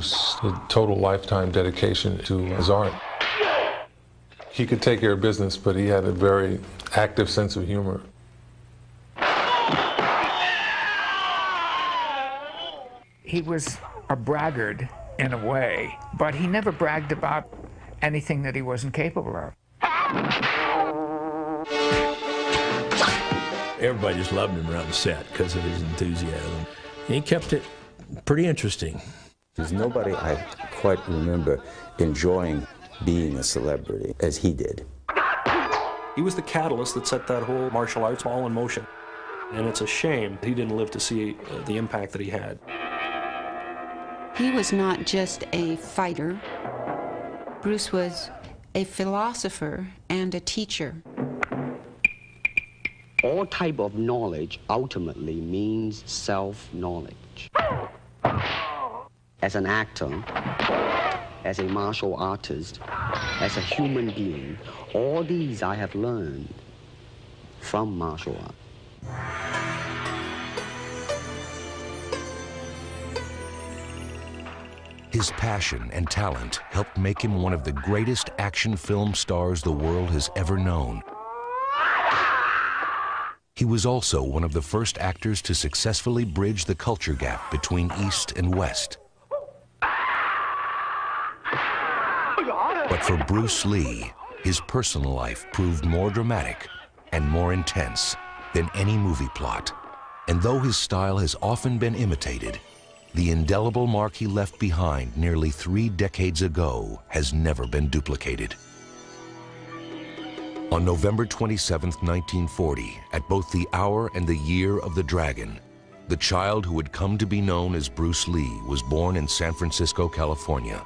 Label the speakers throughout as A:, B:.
A: Bruce a total lifetime dedication to his art. He could take care of business, but he had a very active sense of humor.
B: He was a braggart in a way, but he never bragged about anything that he wasn't capable of.
C: Everybody just loved him around the set because of his enthusiasm. He kept it pretty interesting.
D: There's nobody I quite remember enjoying being a celebrity as he did.
E: He was the catalyst that set that whole martial arts all in motion. And it's a shame he didn't live to see the impact that he had.
F: He was not just a fighter. Bruce was a philosopher and a teacher.
G: All type of knowledge ultimately means self-knowledge. As an actor, as a martial artist, as a human being, all these I have learned from martial art.
H: His passion and talent helped make him one of the greatest action film stars the world has ever known. He was also one of the first actors to successfully bridge the culture gap between East and West. But for Bruce Lee, his personal life proved more dramatic and more intense than any movie plot. And though his style has often been imitated, the indelible mark he left behind nearly 3 decades ago has never been duplicated. On November 27, 1940, at both the hour and the year of the Dragon, the child who would come to be known as Bruce Lee was born in San Francisco, California.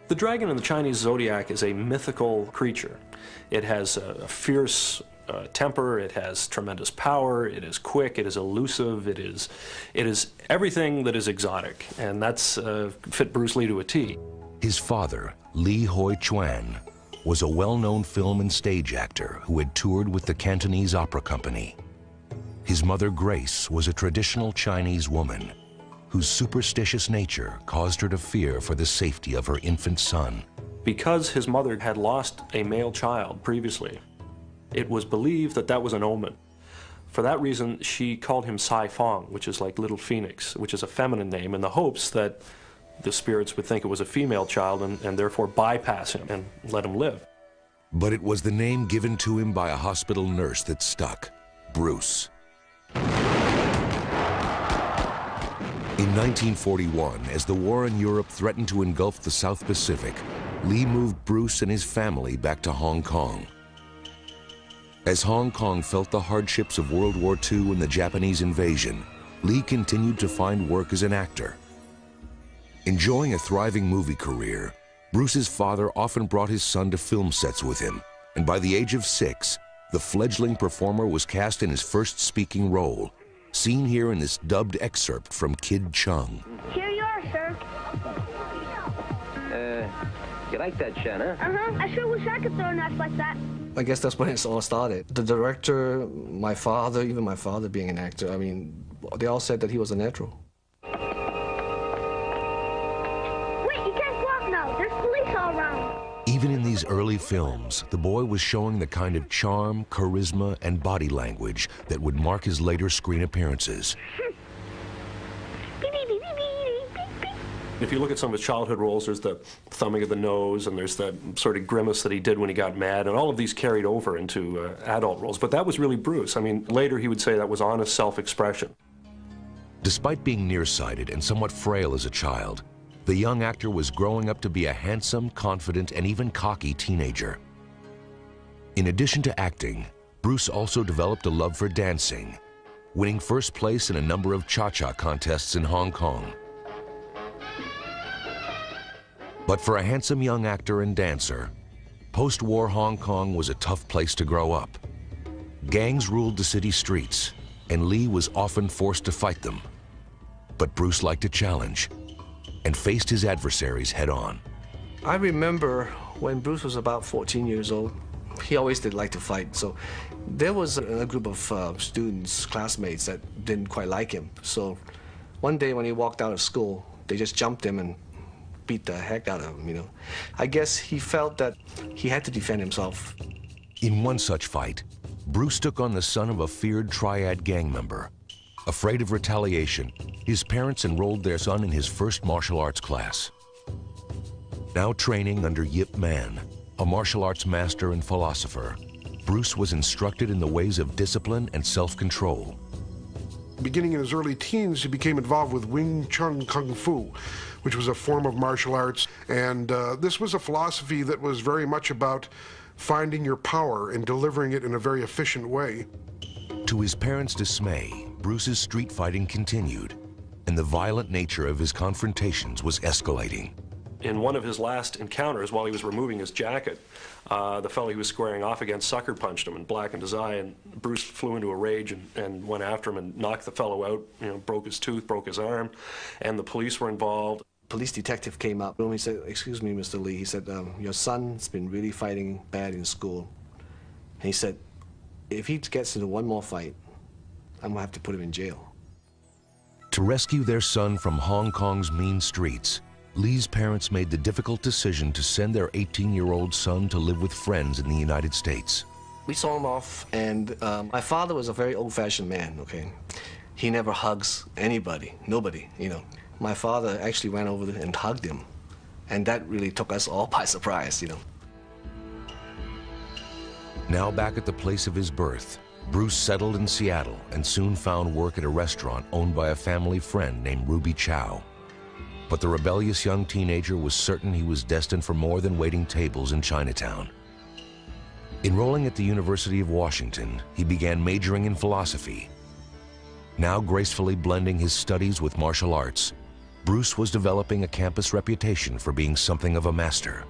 E: The dragon in the Chinese zodiac is a mythical creature. It has a fierce temper, it has tremendous power, it is quick, it is elusive, it is everything that is exotic, and that's fit Bruce Lee to a T.
H: His father, Li Hoi Chuan, was a well-known film and stage actor who had toured with the Cantonese Opera Company. His mother, Grace, was a traditional Chinese woman whose superstitious nature caused her to fear for the safety of her infant son.
E: Because his mother had lost a male child previously, it was believed that that was an omen. For that reason, she called him Sai Fong, which is like Little Phoenix, which is a feminine name, in the hopes that the spirits would think it was a female child and therefore bypass him and let him live.
H: But it was the name given to him by a hospital nurse that stuck, Bruce. In 1941, as the war in Europe threatened to engulf the South Pacific, Lee moved Bruce and his family back to Hong Kong. As Hong Kong felt the hardships of World War II and the Japanese invasion, Lee continued to find work as an actor. Enjoying a thriving movie career, Bruce's father often brought his son to film sets with him, and by the age of 6, the fledgling performer was cast in his first speaking role, seen here in this dubbed excerpt from Kid Chung.
I: Here you are, sir.
J: You like that, Shanna?
I: Uh-huh. I sure wish I could throw a knife like that.
K: I guess that's when it all started. The director, my father, even my father being an actor, I mean, they all said that he was a natural.
I: Wait, you can't go out now. There's police all around.
H: Even in these early films, the boy was showing the kind of charm, charisma, and body language that would mark his later screen appearances.
E: If you look at some of his childhood roles, there's the thumbing of the nose, and there's that sort of grimace that he did when he got mad, and all of these carried over into adult roles. But that was really Bruce. I mean, later he would say that was honest self-expression.
H: Despite being nearsighted and somewhat frail as a child, the young actor was growing up to be a handsome, confident, and even cocky teenager. In addition to acting, Bruce also developed a love for dancing, winning first place in a number of cha-cha contests in Hong Kong. But for a handsome young actor and dancer, post-war Hong Kong was a tough place to grow up. Gangs ruled the city streets, and Lee was often forced to fight them. But Bruce liked a challenge and faced his adversaries head-on.
K: I remember when Bruce was about 14 years old, he always did like to fight. So there was a group of students, classmates, that didn't quite like him. So one day when he walked out of school, they just jumped him and beat the heck out of him, you know. I guess he felt that he had to defend himself.
H: In one such fight, Bruce took on the son of a feared Triad gang member. Afraid of retaliation, his parents enrolled their son in his first martial arts class. Now training under Yip Man, a martial arts master and philosopher, Bruce was instructed in the ways of discipline and self-control.
L: Beginning in his early teens, he became involved with Wing Chun Kung Fu, which was a form of martial arts. And this was a philosophy that was very much about finding your power and delivering it in a very efficient way.
H: To his parents' dismay, Bruce's street fighting continued, and the violent nature of his confrontations was escalating.
E: In one of his last encounters, while he was removing his jacket, the fellow he was squaring off against sucker punched him and blackened his eye, and Bruce flew into a rage and went after him and knocked the fellow out, you know, broke his tooth, broke his arm, and the police were involved.
K: Police detective came up and he said, "Excuse me, Mr. Lee," he said, "your son's been really fighting bad in school." And he said, "If he gets into one more fight, I'm gonna have to put him in jail."
H: To rescue their son from Hong Kong's mean streets, Lee's parents made the difficult decision to send their 18-year-old son to live with friends in the United States.
K: We saw him off, and my father was a very old-fashioned man, okay? He never hugs anybody, nobody, you know. My father actually went over there and hugged him, and that really took us all by surprise, you know.
H: Now back at the place of his birth, Bruce settled in Seattle and soon found work at a restaurant owned by a family friend named Ruby Chow. But the rebellious young teenager was certain he was destined for more than waiting tables in Chinatown. Enrolling at the University of Washington, he began majoring in philosophy. Now gracefully blending his studies with martial arts, Bruce was developing a campus reputation for being something of a master.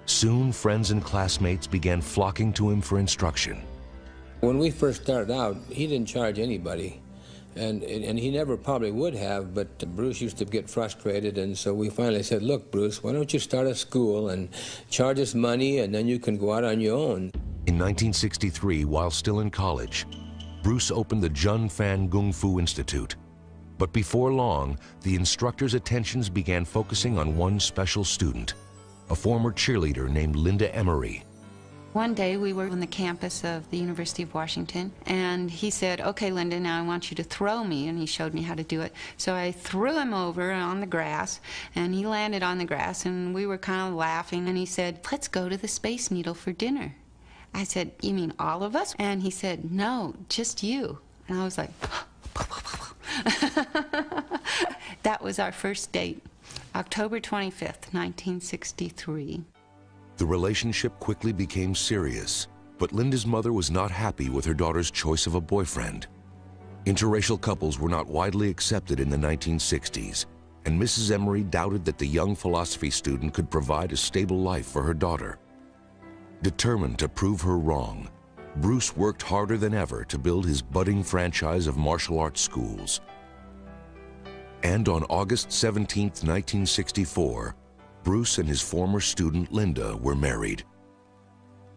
H: Soon, friends and classmates began flocking to him for instruction.
M: When we first started out, he didn't charge anybody. And he never probably would have, but Bruce used to get frustrated, and so we finally said, "Look, Bruce, why don't you start a school and charge us money, and then you can go out on your own."
H: In 1963, while still in college, Bruce opened the Jun Fan Kung Fu Institute. But before long, the instructor's attentions began focusing on one special student, a former cheerleader named Linda Emery.
F: One day we were on the campus of the University of Washington, and he said, "Okay, Linda, now I want you to throw me," and he showed me how to do it. So I threw him over on the grass, and he landed on the grass, and we were kind of laughing, and he said, "Let's go to the Space Needle for dinner." I said, "You mean all of us?" And he said, "No, just you." And I was like, that was our first date, October 25th, 1963.
H: The relationship quickly became serious, but Linda's mother was not happy with her daughter's choice of a boyfriend. Interracial couples were not widely accepted in the 1960s, and Mrs. Emery doubted that the young philosophy student could provide a stable life for her daughter. Determined to prove her wrong, Bruce worked harder than ever to build his budding franchise of martial arts schools. And on August 17, 1964, Bruce and his former student Linda were married.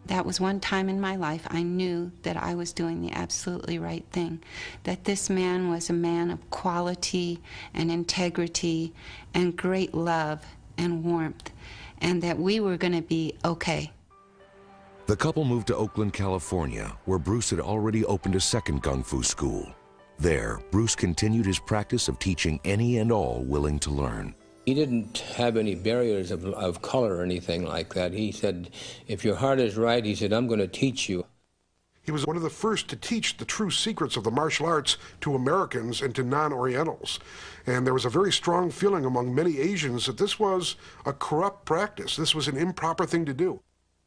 F: That was one time in my life I knew that I was doing the absolutely right thing, that this man was a man of quality and integrity and great love and warmth, and that we were going to be okay.
H: The couple moved to Oakland, California, where Bruce had already opened a second Kung Fu school. There, Bruce continued his practice of teaching any and all willing to learn.
M: He didn't have any barriers of color or anything like that. He said, "If your heart is right," he said, "I'm going to teach you."
L: He was one of the first to teach the true secrets of the martial arts to Americans and to non-Orientals. And there was a very strong feeling among many Asians that this was a corrupt practice. This was an improper thing to do.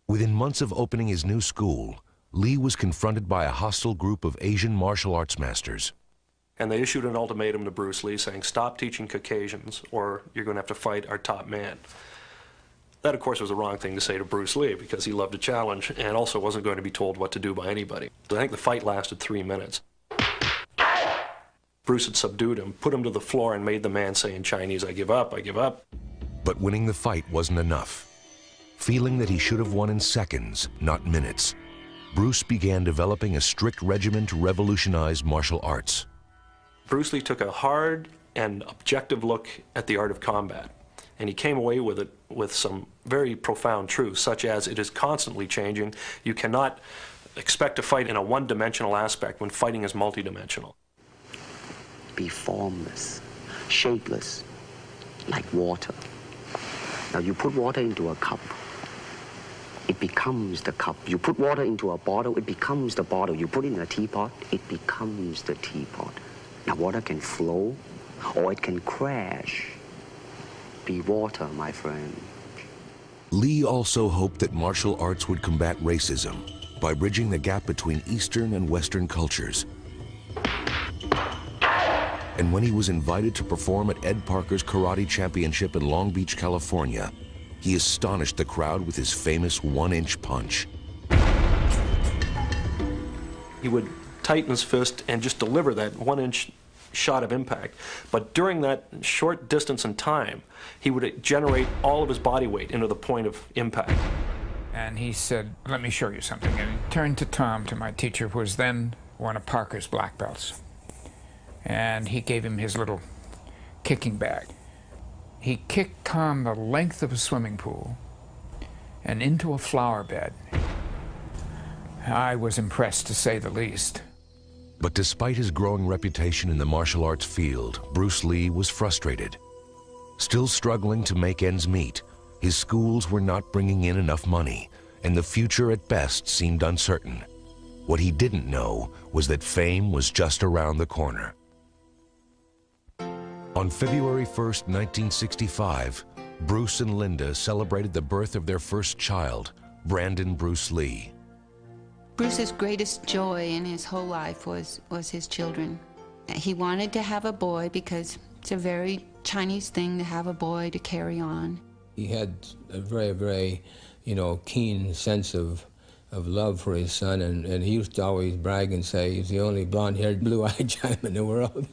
H: Within months of opening his new school, Lee was confronted by a hostile group of Asian martial arts masters.
E: And they issued an ultimatum to Bruce Lee saying, "Stop teaching Caucasians or you're going to have to fight our top man." That, of course, was the wrong thing to say to Bruce Lee because he loved a challenge and also wasn't going to be told what to do by anybody. I think the fight lasted 3 minutes. Bruce had subdued him, put him to the floor, and made the man say in Chinese, "I give up, I give up."
H: But winning the fight wasn't enough. Feeling that he should have won in seconds, not minutes, Bruce began developing a strict regimen to revolutionize martial arts.
E: Bruce Lee took a hard and objective look at the art of combat. And he came away with it with some very profound truths, such as it is constantly changing. You cannot expect to fight in a one-dimensional aspect when fighting is multidimensional.
G: Be formless, shapeless, like water. Now you put water into a cup, it becomes the cup. You put water into a bottle, it becomes the bottle. You put it in a teapot, it becomes the teapot. Now water can flow or it can crash. Be water, my friend.
H: Lee also hoped that martial arts would combat racism by bridging the gap between Eastern and Western cultures. And when he was invited to perform at Ed Parker's Karate Championship in Long Beach, California, he astonished the crowd with his famous one-inch punch.
E: He would tighten his fist and just deliver that one-inch shot of impact. But during that short distance in time, he would generate all of his body weight into the point of impact.
B: And he said, "Let me show you something." And he turned to Tom, to my teacher, who was then one of Parker's black belts. And he gave him his little kicking bag. He kicked Tom the length of a swimming pool and into a flower bed. I was impressed, to say the least.
H: But despite his growing reputation in the martial arts field, Bruce Lee was frustrated. Still struggling to make ends meet, his schools were not bringing in enough money, and the future at best seemed uncertain. What he didn't know was that fame was just around the corner. On February 1st, 1965, Bruce and Linda celebrated the birth of their first child, Brandon Bruce Lee.
F: Bruce's greatest joy in his whole life was his children. He wanted to have a boy because it's a very Chinese thing to have a boy to carry on.
M: He had a very, very, keen sense of love for his son, and he used to always brag and say he's the only blonde-haired, blue-eyed Chinaman in the world.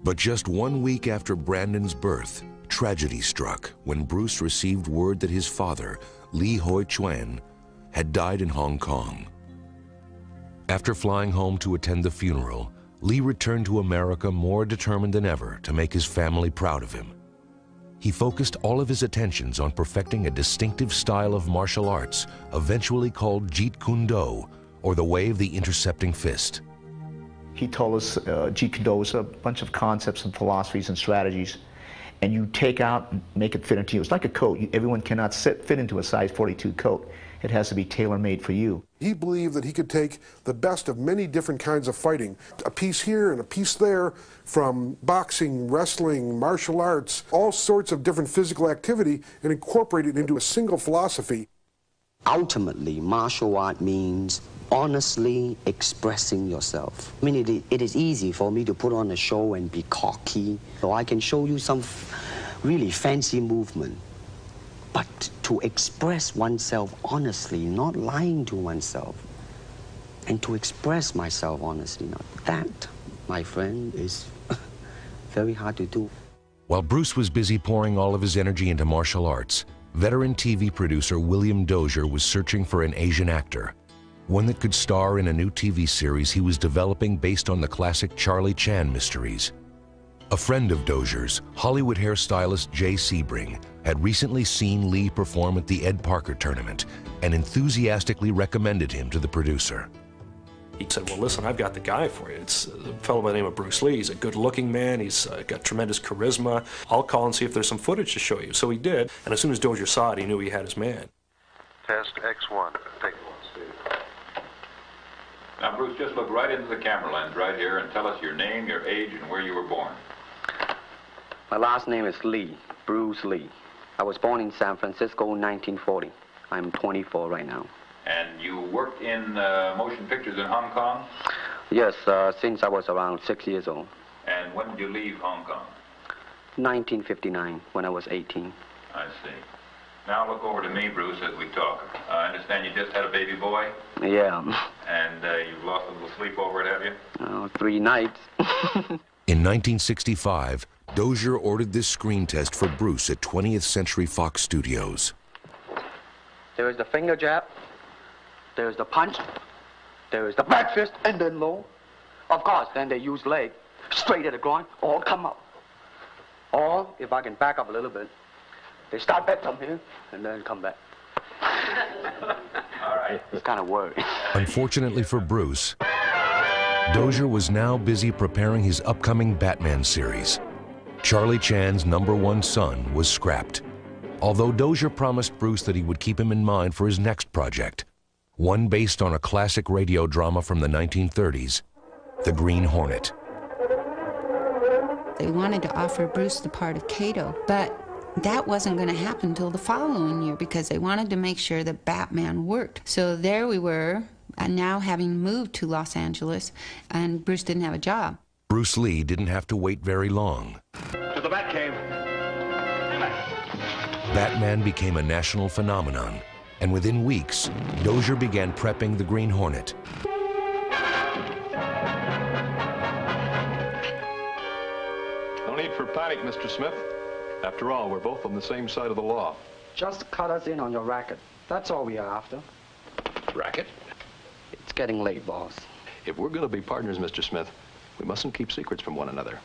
H: But just 1 week after Brandon's birth, tragedy struck when Bruce received word that his father, Lee Hoi Chuan, had died in Hong Kong. After flying home to attend the funeral, Lee returned to America more determined than ever to make his family proud of him. He focused all of his attentions on perfecting a distinctive style of martial arts, eventually called Jeet Kune Do, or the way of the intercepting fist.
N: He told us Jeet Kune Do is a bunch of concepts and philosophies and strategies, and you take out and make it fit into you. It's like a coat. Everyone cannot fit into a size 42 coat. It has to be tailor-made for you.
L: He believed that he could take the best of many different kinds of fighting, a piece here and a piece there, from boxing, wrestling, martial arts, all sorts of different physical activity, and incorporate it into a single philosophy.
G: Ultimately, martial art means honestly expressing yourself. I mean, it is easy for me to put on a show and be cocky, so I can show you some really fancy movement. But to express oneself honestly, not lying to oneself, and to express myself honestly, that, my friend, is very hard to do.
H: While Bruce was busy pouring all of his energy into martial arts, veteran TV producer William Dozier was searching for an Asian actor, one that could star in a new TV series he was developing based on the classic Charlie Chan mysteries. A friend of Dozier's, Hollywood hairstylist Jay Sebring, had recently seen Lee perform at the Ed Parker tournament and enthusiastically recommended him to the producer.
E: He said, "Well, listen, I've got the guy for you. It's a fellow by the name of Bruce Lee. He's a good-looking man. He's got tremendous charisma. I'll call and see if there's some footage to show you." So he did, and as soon as Dozier saw it, he knew he had his man.
O: Test X1. Take one, Steve.
P: Now, Bruce, just look right into the camera lens right here and tell us your name, your age, and where you were born.
G: My last name is Lee, Bruce Lee. I was born in San Francisco in 1940. I'm 24 right now.
P: And you worked in motion pictures in Hong Kong?
G: Yes, since I was around 6 years old.
P: And when did you leave Hong Kong?
G: 1959, when I was 18.
P: I see. Now look over to me, Bruce, as we talk. I understand you just had a baby boy?
G: Yeah.
P: And you've lost a little sleep over it, have you?
G: 3 nights.
H: In 1965, Dozier ordered this screen test for Bruce at 20th Century Fox Studios.
G: There is the finger jab, there is the punch, there is the back fist, and then low. Of course, then they use leg, straight at the groin, all come up. Or, if I can back up a little bit, they start back from here and then come back. All right. It's kind of worried.
H: Unfortunately for Bruce, Dozier was now busy preparing his upcoming Batman series. Charlie Chan's #1 son was scrapped, although Dozier promised Bruce that he would keep him in mind for his next project, one based on a classic radio drama from the 1930s, The Green Hornet.
F: They wanted to offer Bruce the part of Kato, but that wasn't going to happen until the following year because they wanted to make sure that Batman worked. So there we were, now having moved to Los Angeles, and Bruce didn't have a job.
H: Bruce Lee didn't have to wait very long.
O: To the Batcave.
H: Batman became a national phenomenon, and within weeks, Dozier began prepping the Green Hornet.
Q: No need for panic, Mr. Smith. After all, we're both on the same side of the law.
G: Just cut us in on your racket. That's all we are after.
Q: Racket?
G: It's getting late, boss.
Q: If we're going to be partners, Mr. Smith, we mustn't keep secrets from one another.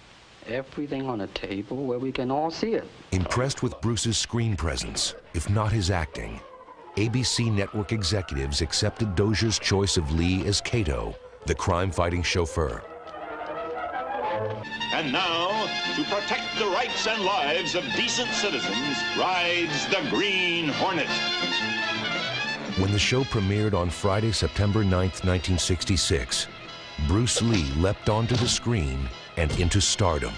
G: Everything on a table where we can all see it.
H: Impressed with Bruce's screen presence, if not his acting, ABC network executives accepted Dozier's choice of Lee as Kato, the crime-fighting chauffeur.
R: And now, to protect the rights and lives of decent citizens, rides the Green Hornet.
H: When the show premiered on Friday, September 9th, 1966, Bruce Lee leapt onto the screen and into stardom.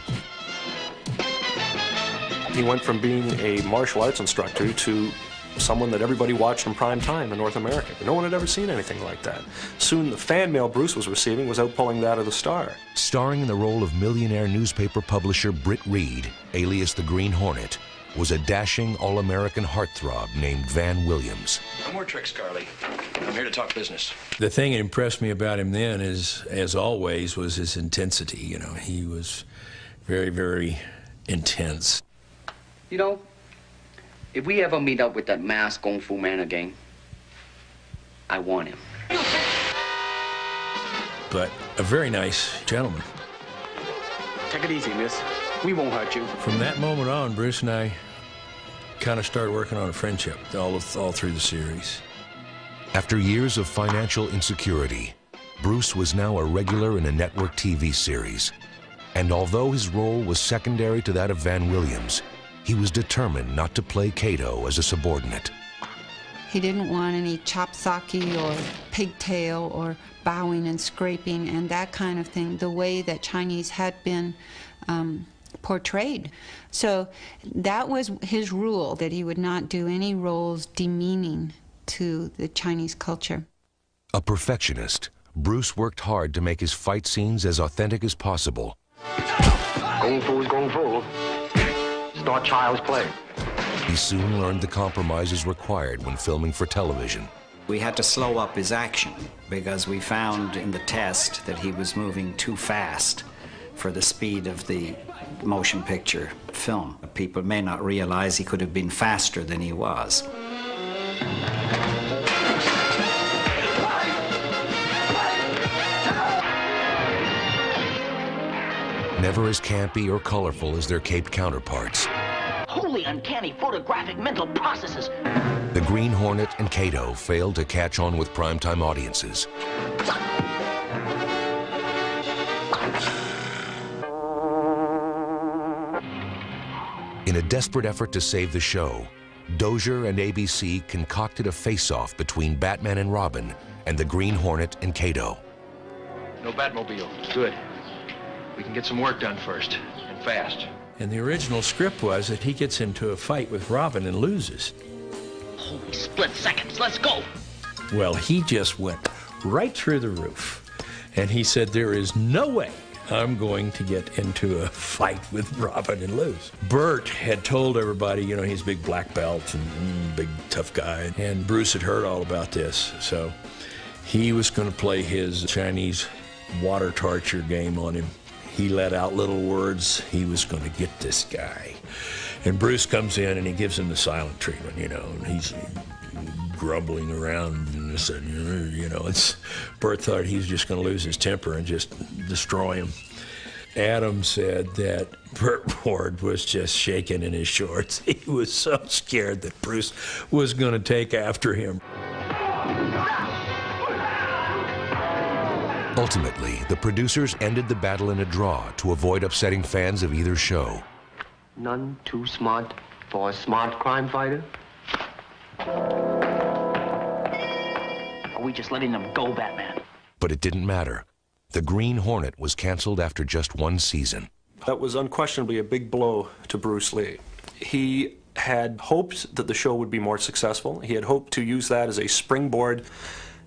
E: He went from being a martial arts instructor to someone that everybody watched in prime time in North America. No one had ever seen anything like that. Soon the fan mail Bruce was receiving was outpulling that of the Star.
H: Starring in the role of millionaire newspaper publisher Britt Reed, alias the Green Hornet, was a dashing all-American heartthrob named Van Williams.
S: No more tricks, Carly. I'm here to talk business.
C: The thing that impressed me about him then is, as always, was his intensity. You know, he was very, very intense.
G: You know, if we ever meet up with that masked Kung Fu man again, I want him.
C: But a very nice gentleman.
G: Take it easy, miss. We won't hurt you.
C: From that moment on, Bruce and I kind of started working on a friendship all through the series.
H: After years of financial insecurity, Bruce was now a regular in a network TV series. And although his role was secondary to that of Van Williams, he was determined not to play Kato as a subordinate.
F: He didn't want any chopsocky or pigtail or bowing and scraping and that kind of thing, the way that Chinese had been portrayed. So that was his rule, that he would not do any roles demeaning to the Chinese culture.
H: A perfectionist, Bruce worked hard to make his fight scenes as authentic as possible.
G: Kung Fu is Kung Fu. It's not child's play.
H: He soon learned the compromises required when filming for television.
T: We had to slow up his action because we found in the test that he was moving too fast for the speed of the motion picture film. People may not realize he could have been faster than he was.
H: Never as campy or colorful as their caped counterparts,
U: Wholly uncanny photographic mental processes.
H: the Green Hornet and Kato failed to catch on with primetime audiences. In a desperate effort to save the show, Dozier and ABC concocted a face-off between Batman and Robin and the Green Hornet and Kato.
S: No Batmobile. Good. We can get some work done first, and fast.
C: And the original script was that he gets into a fight with Robin and loses.
U: Holy split seconds, let's go!
C: Well, he just went right through the roof. And he said, there is no way I'm going to get into a fight with Robin and lose. Bert had told everybody, you know, he's a big black belt and big tough guy. And Bruce had heard all about this. So he was going to play his Chinese water torture game on him. He let out little words. He was going to get this guy. And Bruce comes in and he gives him the silent treatment, you know, and he's grumbling around and said, you know, Bert thought he was just going to lose his temper and just destroy him. Adam said that Burt Ward was just shaking in his shorts. He was so scared that Bruce was going to take after him.
H: Ultimately, the producers ended the battle in a draw to avoid upsetting fans of either show.
G: None too smart for a smart crime fighter?
U: Are we just letting them go, Batman?
H: But it didn't matter. The Green Hornet was canceled after just one season.
E: That was unquestionably a big blow to Bruce Lee. He had hoped that the show would be more successful. He had hoped to use that as a springboard,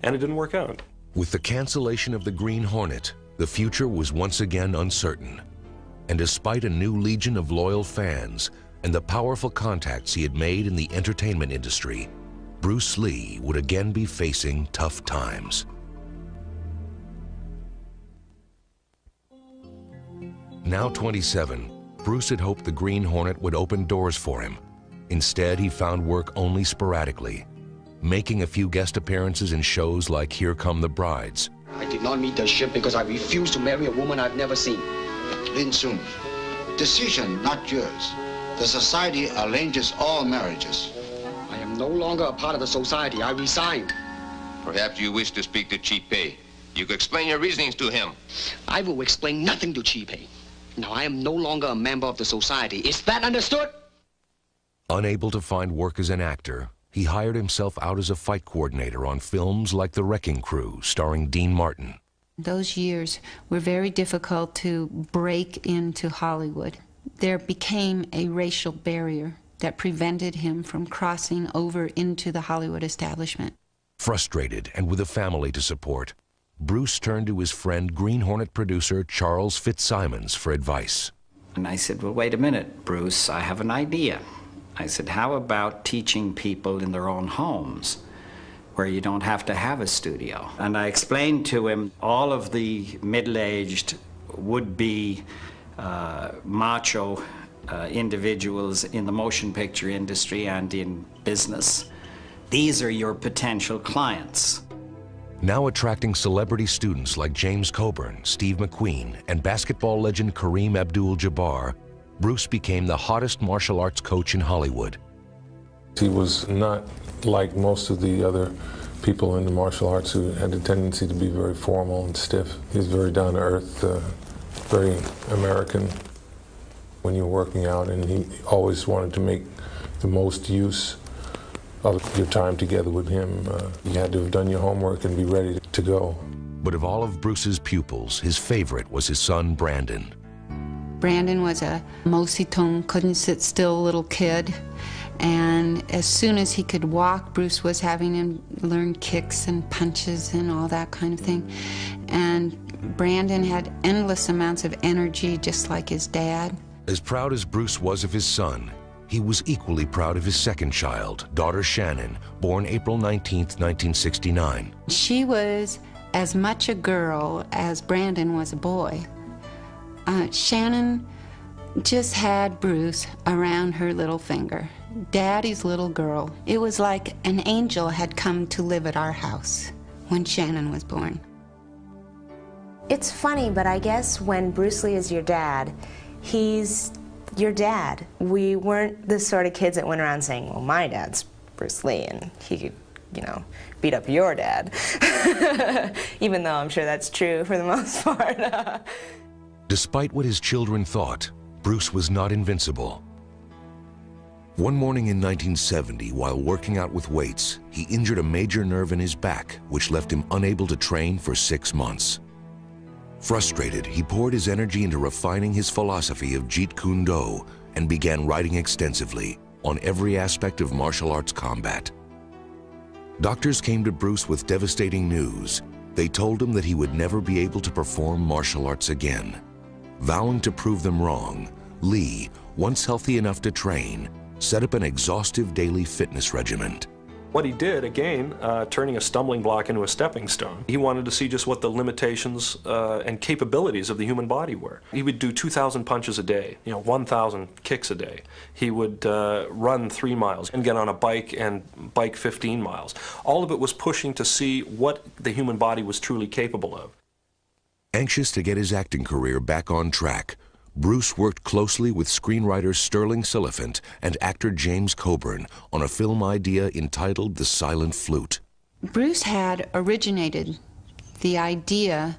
E: and it didn't work out.
H: With the cancellation of the Green Hornet, the future was once again uncertain. And despite a new legion of loyal fans and the powerful contacts he had made in the entertainment industry, Bruce Lee would again be facing tough times. Now 27, Bruce had hoped the Green Hornet would open doors for him. Instead, he found work only sporadically, making a few guest appearances in shows like Here Come the Brides.
G: I did not meet the ship because I refused to marry a woman I've never seen.
A: Lin Sun, decision not yours. The society arranges all marriages.
G: I am no longer a part of the society. I resign.
V: Perhaps you wish to speak to Chi Pei. You could explain your reasonings to him.
G: I will explain nothing to Chi Pei. Now, I am no longer a member of the society. Is that understood?
H: Unable to find work as an actor, he hired himself out as a fight coordinator on films like The Wrecking Crew, starring Dean Martin.
F: Those years were very difficult to break into Hollywood. There became a racial barrier that prevented him from crossing over into the Hollywood establishment.
H: Frustrated and with a family to support, Bruce turned to his friend Green Hornet producer Charles Fitzsimons for advice.
T: And I said, well, wait a minute, Bruce, I have an idea. I said, how about teaching people in their own homes where you don't have to have a studio? And I explained to him all of the middle-aged, would-be macho individuals in the motion picture industry and in business. These are your potential clients.
H: Now attracting celebrity students like James Coburn, Steve McQueen, and basketball legend Kareem Abdul-Jabbar, Bruce became the hottest martial arts coach in Hollywood.
W: He was not like most of the other people in the martial arts who had a tendency to be very formal and stiff. He was very down to earth, very American when you were working out, and he always wanted to make the most use of your time together with him. You had to have done your homework and be ready to go.
H: But of all of Bruce's pupils, his favorite was his son, Brandon.
F: Brandon was a Mositong, couldn't sit still little kid. And as soon as he could walk, Bruce was having him learn kicks and punches and all that kind of thing. And Brandon had endless amounts of energy, just like his dad.
H: As proud as Bruce was of his son, he was equally proud of his second child, daughter Shannon, born April 19th, 1969.
F: She was as much a girl as Brandon was a boy. Shannon just had Bruce around her little finger. Daddy's little girl. It was like an angel had come to live at our house when Shannon was born.
X: It's funny, but I guess when Bruce Lee is your dad, he's your dad. We weren't the sort of kids that went around saying, well, my dad's Bruce Lee, and he could, you know, beat up your dad. Even though I'm sure that's true for the most part.
H: Despite what his children thought, Bruce was not invincible. One morning in 1970, while working out with weights, he injured a major nerve in his back, which left him unable to train for 6 months. Frustrated, he poured his energy into refining his philosophy of Jeet Kune Do and began writing extensively on every aspect of martial arts combat. Doctors came to Bruce with devastating news. They told him that he would never be able to perform martial arts again. Vowing to prove them wrong, Lee, once healthy enough to train, set up an exhaustive daily fitness regimen.
E: What he did, again, turning a stumbling block into a stepping stone, he wanted to see just what the limitations and capabilities of the human body were. He would do 2,000 punches a day, 1,000 kicks a day. He would run 3 miles and get on a bike and bike 15 miles. All of it was pushing to see what the human body was truly capable of.
H: Anxious to get his acting career back on track, Bruce worked closely with screenwriter Sterling Siliphant and actor James Coburn on a film idea entitled The Silent Flute.
F: Bruce had originated the idea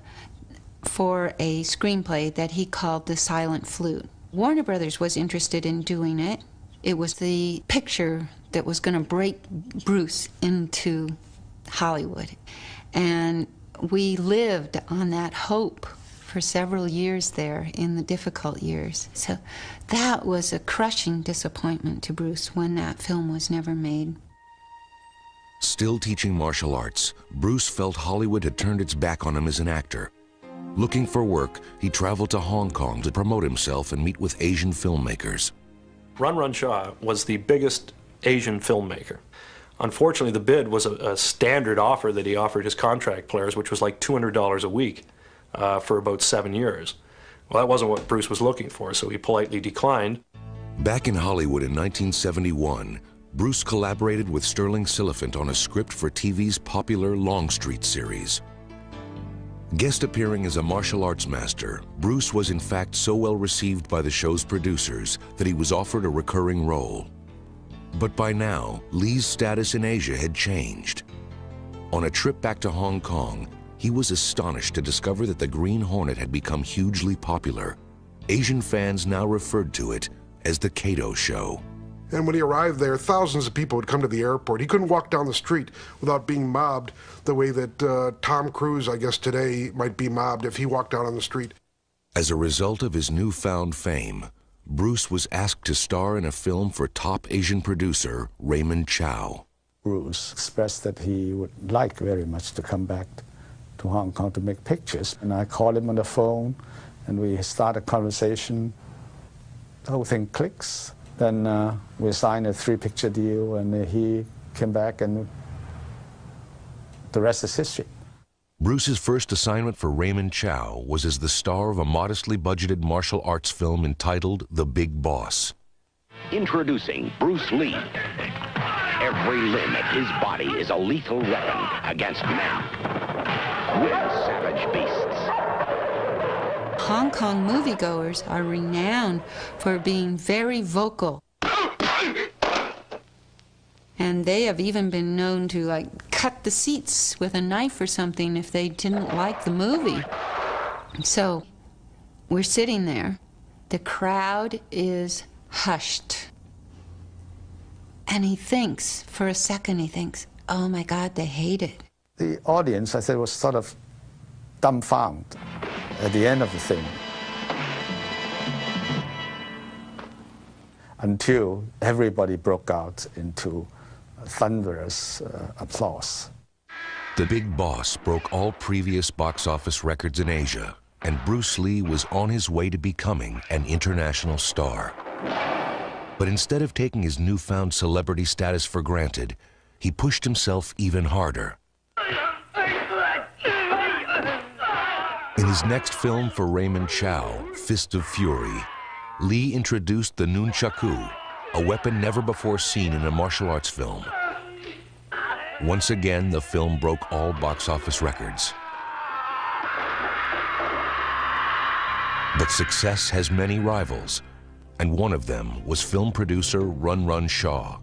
F: for a screenplay that he called The Silent Flute. Warner Brothers was interested in doing it. It was the picture that was going to break Bruce into Hollywood. And we lived on that hope for several years there in the difficult years. So that was a crushing disappointment to Bruce when that film was never made.
H: Still teaching martial arts, Bruce felt Hollywood had turned its back on him as an actor. Looking for work, he traveled to Hong Kong to promote himself and meet with Asian filmmakers.
E: Run Run Shaw was the biggest Asian filmmaker. Unfortunately, the bid was a standard offer that he offered his contract players, which was like $200 a week for about 7 years. Well, that wasn't what Bruce was looking for, so he politely declined.
H: Back in Hollywood in 1971, Bruce collaborated with Sterling Siliphant on a script for TV's popular Longstreet series. Guest appearing as a martial arts master, Bruce was in fact so well received by the show's producers that he was offered a recurring role. But by now, Lee's status in Asia had changed. On a trip back to Hong Kong, he was astonished to discover that the Green Hornet had become hugely popular. Asian fans now referred to it as the Kato Show.
L: And when he arrived there, thousands of people would come to the airport. He couldn't walk down the street without being mobbed the way that Tom Cruise, I guess today, might be mobbed if he walked out on the street.
H: As a result of his newfound fame, Bruce was asked to star in a film for top Asian producer Raymond Chow.
D: Bruce expressed that he would like very much to come back to Hong Kong to make pictures. And I called him on the phone, and we started a conversation. The whole thing clicks. Then we signed a 3-picture deal, and he came back, and the rest is history.
H: Bruce's first assignment for Raymond Chow was as the star of a modestly budgeted martial arts film entitled The Big Boss.
I: Introducing Bruce Lee. Every limb of his body is a lethal weapon against men. We're savage beasts.
F: Hong Kong moviegoers are renowned for being very vocal. And they have even been known to, like, cut the seats with a knife or something if they didn't like the movie. So we're sitting there. The crowd is hushed. And he thinks, for a second, he thinks, oh my God, they hate it.
D: The audience, I said, was sort of dumbfounded at the end of the thing, until everybody broke out into thunderous applause.
H: The Big Boss broke all previous box office records in Asia, and Bruce Lee was on his way to becoming an international star. But instead of taking his newfound celebrity status for granted, he pushed himself even harder. In his next film for Raymond Chow, Fist of Fury, Lee introduced the nunchaku, a weapon never before seen in a martial arts film. Once again, the film broke all box office records. But success has many rivals, and one of them was film producer Run Run Shaw.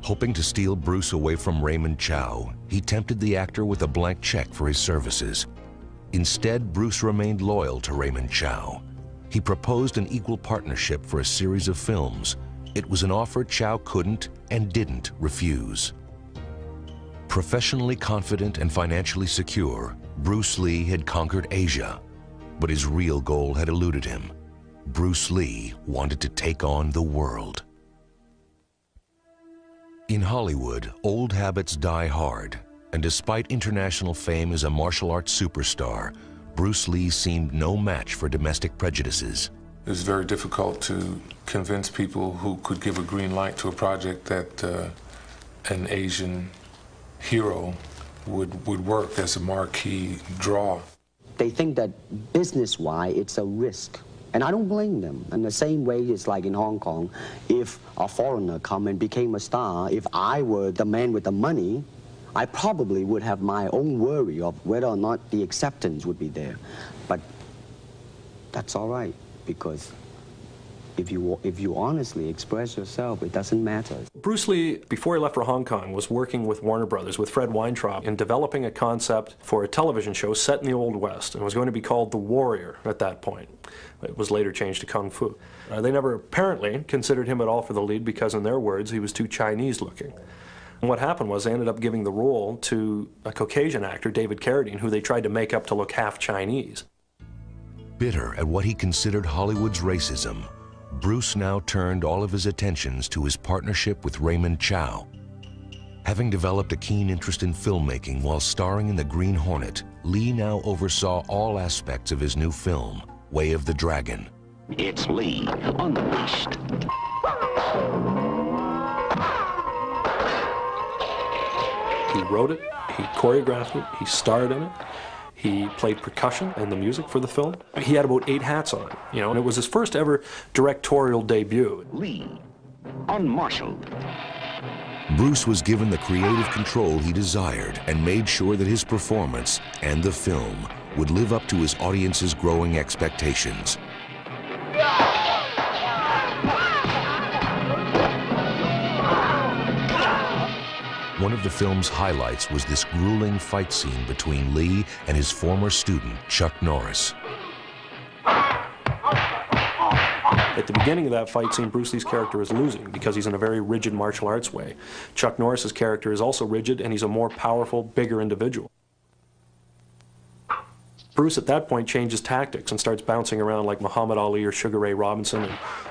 H: Hoping to steal Bruce away from Raymond Chow, he tempted the actor with a blank check for his services. Instead, Bruce remained loyal to Raymond Chow. He proposed an equal partnership for a series of films. It was an offer Chow couldn't and didn't refuse. Professionally confident and financially secure, Bruce Lee had conquered Asia, but his real goal had eluded him. Bruce Lee wanted to take on the world. In Hollywood, old habits die hard, and despite international fame as a martial arts superstar, Bruce Lee seemed no match for domestic prejudices.
W: It was very difficult to convince people who could give a green light to a project that an Asian hero would work as a marquee draw.
G: They think that business-wise, it's a risk. And I don't blame them. In the same way, it's like in Hong Kong, if a foreigner come and became a star, if I were the man with the money, I probably would have my own worry of whether or not the acceptance would be there. But that's all right, because if you honestly express yourself, it doesn't matter.
E: Bruce Lee, before he left for Hong Kong, was working with Warner Brothers, with Fred Weintraub, in developing a concept for a television show set in the Old West, and it was going to be called The Warrior at that point. It was later changed to Kung Fu. They never apparently considered him at all for the lead because, in their words, he was too Chinese looking. And what happened was they ended up giving the role to a Caucasian actor, David Carradine, who they tried to make up to look half Chinese.
H: Bitter at what he considered Hollywood's racism, Bruce now turned all of his attentions to his partnership with Raymond Chow. Having developed a keen interest in filmmaking while starring in The Green Hornet, Lee now oversaw all aspects of his new film, Way of the Dragon.
I: It's Lee, unleashed.
E: He wrote it, he choreographed it, he starred in it. He played percussion and the music for the film. He had about 8 hats on, you know, and it was his first ever directorial debut.
I: Lee, unmarshaled.
H: Bruce was given the creative control he desired and made sure that his performance and the film would live up to his audience's growing expectations. One of the film's highlights was this grueling fight scene between Lee and his former student, Chuck Norris.
E: At the beginning of that fight scene, Bruce Lee's character is losing because he's in a very rigid martial arts way. Chuck Norris's character is also rigid, and he's a more powerful, bigger individual. Bruce at that point changes tactics and starts bouncing around like Muhammad Ali or Sugar Ray Robinson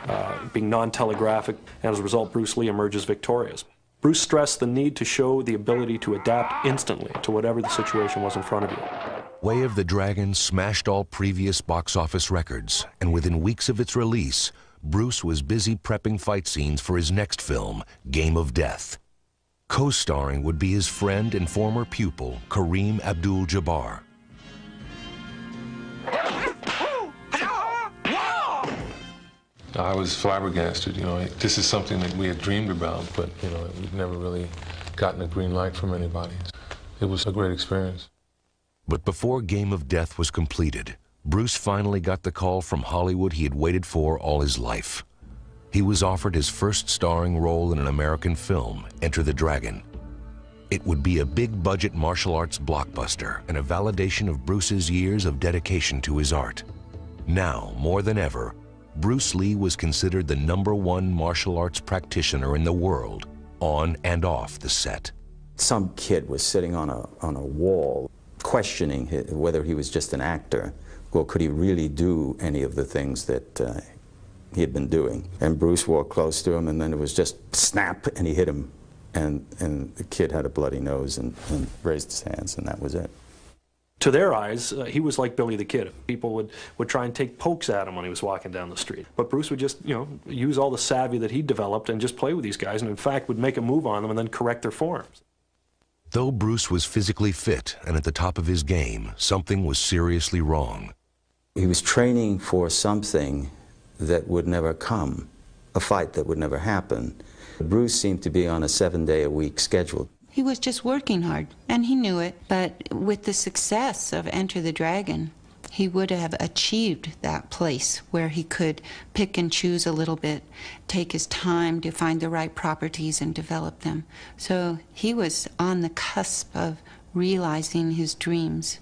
E: and being non-telegraphic, and as a result, Bruce Lee emerges victorious. Bruce stressed the need to show the ability to adapt instantly to whatever the situation was in front of you.
H: Way of the Dragon smashed all previous box office records, and within weeks of its release, Bruce was busy prepping fight scenes for his next film, Game of Death. Co-starring would be his friend and former pupil, Kareem Abdul-Jabbar.
W: I was flabbergasted, you know. This is something that we had dreamed about, but, you know, we'd never really gotten a green light from anybody. It was a great experience.
H: But before Game of Death was completed, Bruce finally got the call from Hollywood he had waited for all his life. He was offered his first starring role in an American film, Enter the Dragon. It would be a big-budget martial arts blockbuster and a validation of Bruce's years of dedication to his art. Now, more than ever, Bruce Lee was considered the #1 martial arts practitioner in the world, on and off the set.
B: Some kid was sitting on a wall questioning whether he was just an actor, or could he really do any of the things that he had been doing. And Bruce walked close to him, and then it was just snap, and he hit him. And the kid had a bloody nose and raised his hands, and that was it.
E: To their eyes, he was like Billy the Kid. People would try and take pokes at him when he was walking down the street. But Bruce would just, you know, use all the savvy that he developed and just play with these guys, and in fact would make a move on them and then correct their forms.
H: Though Bruce was physically fit and at the top of his game, something was seriously wrong.
B: He was training for something that would never come, a fight that would never happen. Bruce seemed to be on a 7-day-a-week schedule.
F: He was just working hard, and he knew it. But with the success of Enter the Dragon, he would have achieved that place where he could pick and choose a little bit, take his time to find the right properties and develop them. So he was on the cusp of realizing his dreams.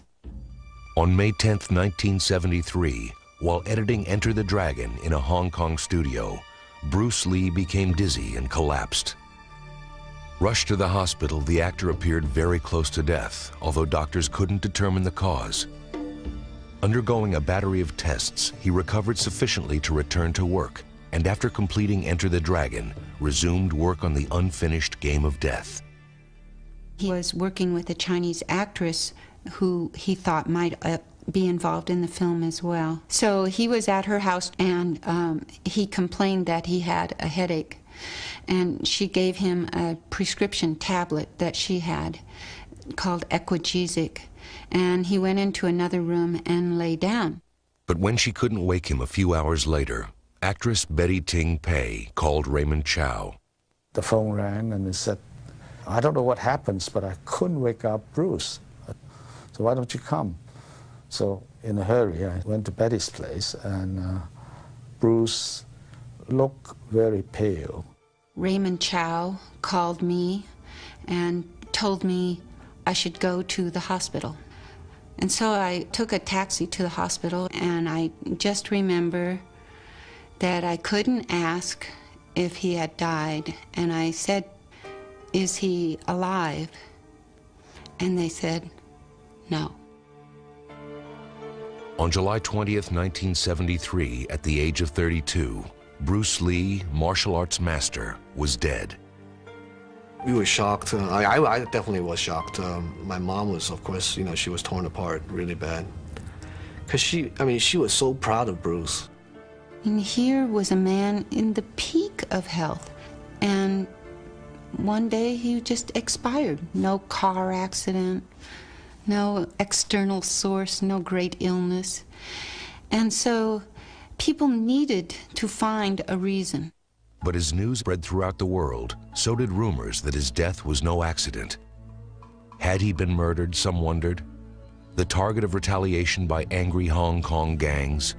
H: On May 10th, 1973, while editing Enter the Dragon in a Hong Kong studio, Bruce Lee became dizzy and collapsed. Rushed to the hospital, the actor appeared very close to death, although doctors couldn't determine the cause. Undergoing a battery of tests, he recovered sufficiently to return to work, and after completing Enter the Dragon, resumed work on the unfinished Game of Death.
F: He was working with a Chinese actress who he thought might be involved in the film as well. So he was at her house, and he complained that he had a headache. And she gave him a prescription tablet that she had called Equagesic. And he went into another room and lay down.
H: But when she couldn't wake him a few hours later, actress Betty Ting Pei called Raymond Chow.
D: The phone rang and it said, I don't know what happens, but I couldn't wake up Bruce. So why don't you come? So in a hurry, I went to Betty's place, and Bruce looked very pale.
F: Raymond Chow called me and told me I should go to the hospital. And so I took a taxi to the hospital, and I just remember that I couldn't ask if he had died. And I said, "Is he alive?" And they said, "No."
H: On July 20th, 1973, at the age of 32, Bruce Lee, martial arts master, was dead.
J: We were shocked. I definitely was shocked. My mom was, of course, she was torn apart really bad. Because she was so proud of Bruce.
F: And here was a man in the peak of health, and one day he just expired. No car accident, no external source, no great illness. And so people needed to find a reason.
H: But as news spread throughout the world, so did rumors that his death was no accident. Had he been murdered, some wondered? The target of retaliation by angry Hong Kong gangs?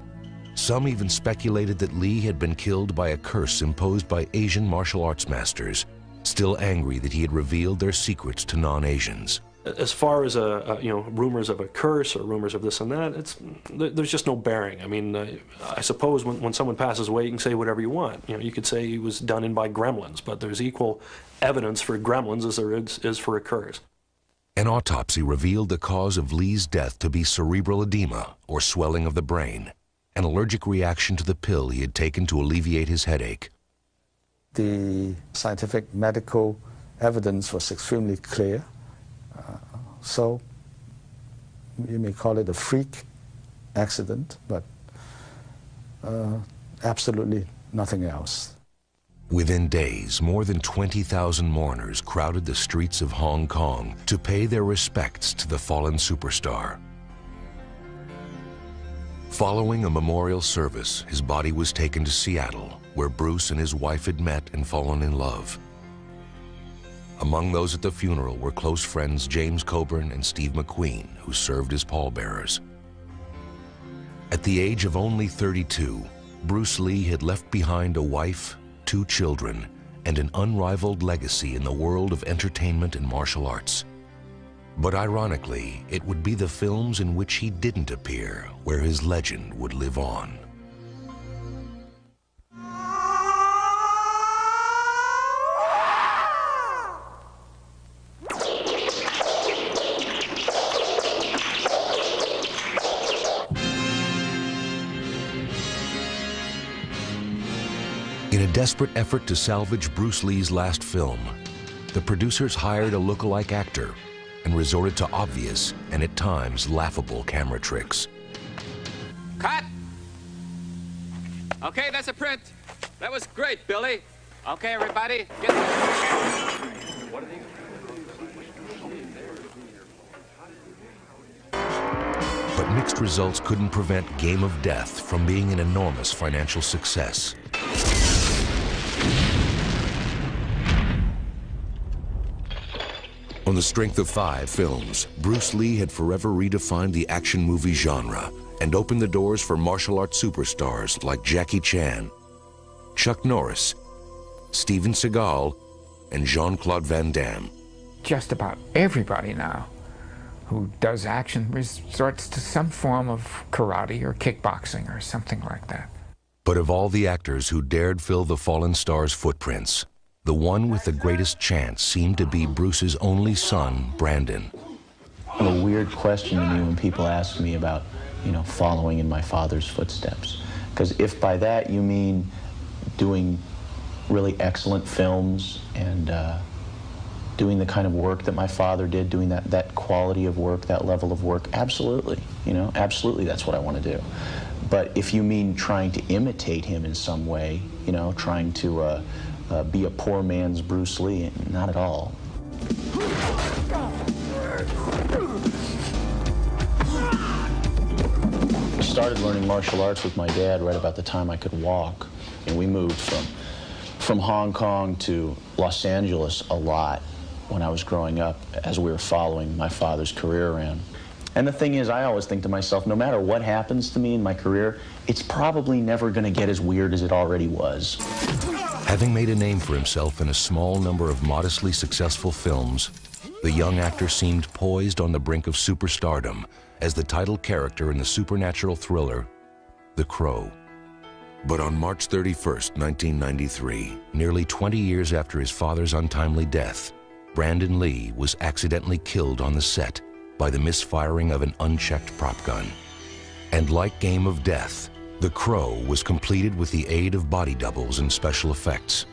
H: Some even speculated that Lee had been killed by a curse imposed by Asian martial arts masters, still angry that he had revealed their secrets to non-Asians.
E: As far as rumors of a curse or rumors of this and that, there's just no bearing. I mean, I suppose when someone passes away, you can say whatever you want. You could say he was done in by gremlins, but there's equal evidence for gremlins as there is for a curse.
H: An autopsy revealed the cause of Lee's death to be cerebral edema, or swelling of the brain, an allergic reaction to the pill he had taken to alleviate his headache.
D: The scientific medical evidence was extremely clear. So you may call it a freak accident, but absolutely nothing else.
H: Within days, more than 20,000 mourners crowded the streets of Hong Kong to pay their respects to the fallen superstar. Following a memorial service, his body was taken to Seattle, where Bruce and his wife had met and fallen in love. Among those at the funeral were close friends James Coburn and Steve McQueen, who served as pallbearers. At the age of only 32, Bruce Lee had left behind a wife, 2 children, and an unrivaled legacy in the world of entertainment and martial arts. But ironically, it would be the films in which he didn't appear where his legend would live on. In a desperate effort to salvage Bruce Lee's last film, the producers hired a look-alike actor and resorted to obvious and at times laughable camera tricks.
K: Cut! Okay, that's a print. That was great, Billy. Okay, everybody, get
H: But mixed results couldn't prevent Game of Death from being an enormous financial success. On the strength of 5 films, Bruce Lee had forever redefined the action movie genre and opened the doors for martial arts superstars like Jackie Chan, Chuck Norris, Steven Seagal, and Jean-Claude Van Damme.
M: Just about everybody now who does action resorts to some form of karate or kickboxing or something like that.
H: But of all the actors who dared fill the fallen star's footprints, the one with the greatest chance seemed to be Bruce's only son, Brandon.
N: A weird question to me when people ask me about, following in my father's footsteps. Because if by that you mean doing really excellent films and doing the kind of work that my father did, doing that quality of work, that level of work, absolutely, absolutely that's what I want to do. But if you mean trying to imitate him in some way, trying to be a poor man's Bruce Lee, not at all. I started learning martial arts with my dad right about the time I could walk, and we moved from Hong Kong to Los Angeles a lot. when I was growing up as we were following my father's career around. And the thing is, I always think to myself, no matter what happens to me in my career, it's probably never going to get as weird as it already was.
H: Having made a name for himself in a small number of modestly successful films, the young actor seemed poised on the brink of superstardom as the title character in the supernatural thriller, The Crow. But on March 31st, 1993, nearly 20 years after his father's untimely death, Brandon Lee was accidentally killed on the set by the misfiring of an unchecked prop gun. And like Game of Death, The Crow was completed with the aid of body doubles and special effects.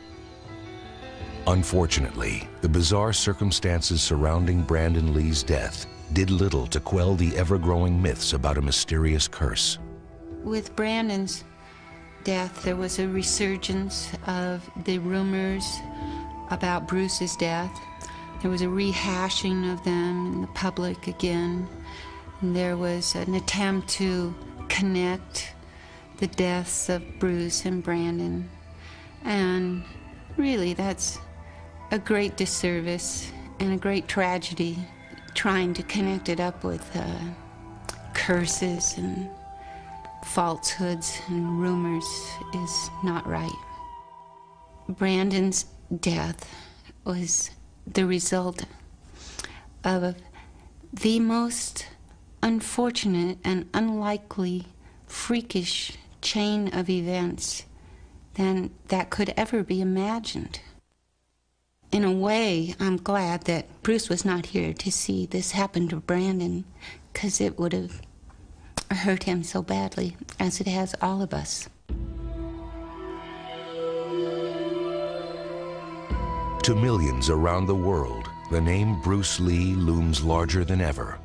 H: Unfortunately, the bizarre circumstances surrounding Brandon Lee's death did little to quell the ever-growing myths about a mysterious curse.
F: With Brandon's death, there was a resurgence of the rumors about Bruce's death. There was a rehashing of them in the public again. And there was an attempt to connect the deaths of Bruce and Brandon. And really, that's a great disservice and a great tragedy. Trying to connect it up with curses and falsehoods and rumors is not right. Brandon's death was the result of the most unfortunate and unlikely, freakish chain of events than that could ever be imagined. In a way, I'm glad that Bruce was not here to see this happen to Brandon, because it would have hurt him so badly, as it has all of us.
H: To millions around the world, the name Bruce Lee looms larger than ever.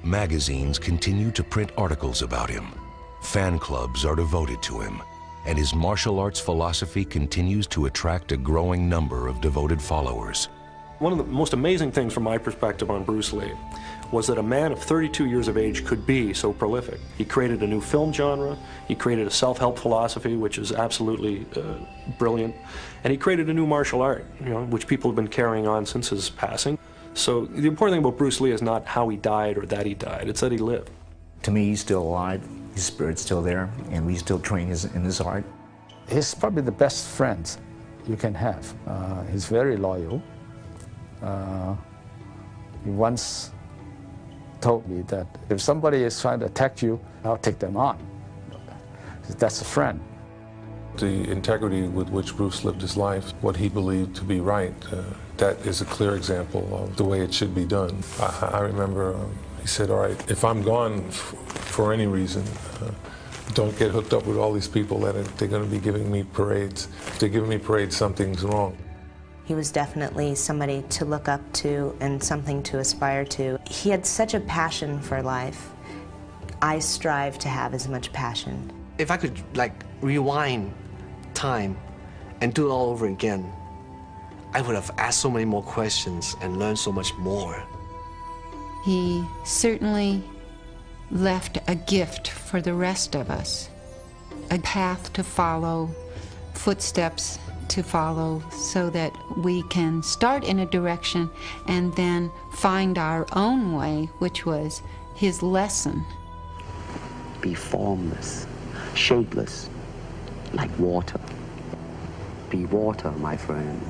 H: Magazines continue to print articles about him. Fan clubs are devoted to him, and his martial arts philosophy continues to attract a growing number of devoted followers.
E: One of the most amazing things from my perspective on Bruce Lee was that a man of 32 years of age could be so prolific. He created a new film genre, he created a self-help philosophy, which is absolutely brilliant, and he created a new martial art, which people have been carrying on since his passing. So the important thing about Bruce Lee is not how he died or that he died, it's that he lived.
O: To me, he's still alive, his spirit's still there, and we still train in his art.
D: He's probably the best friend you can have. He's very loyal. He once told me that if somebody is trying to attack you, I'll take them on. That's a friend.
W: The integrity with which Bruce lived his life, what he believed to be right, that is a clear example of the way it should be done. I remember he said, all right, if I'm gone for any reason, don't get hooked up with all these people that they're going to be giving me parades. If they're giving me parades, something's wrong.
X: He was definitely somebody to look up to and something to aspire to. He had such a passion for life. I strive to have as much passion.
J: If I could, rewind time and do it all over again, I would have asked so many more questions and learned so much more.
F: He certainly left a gift for the rest of us, a path to follow, footsteps to follow, so that we can start in a direction and then find our own way, which was his lesson.
G: Be formless, shapeless, like water. Be water, my friend.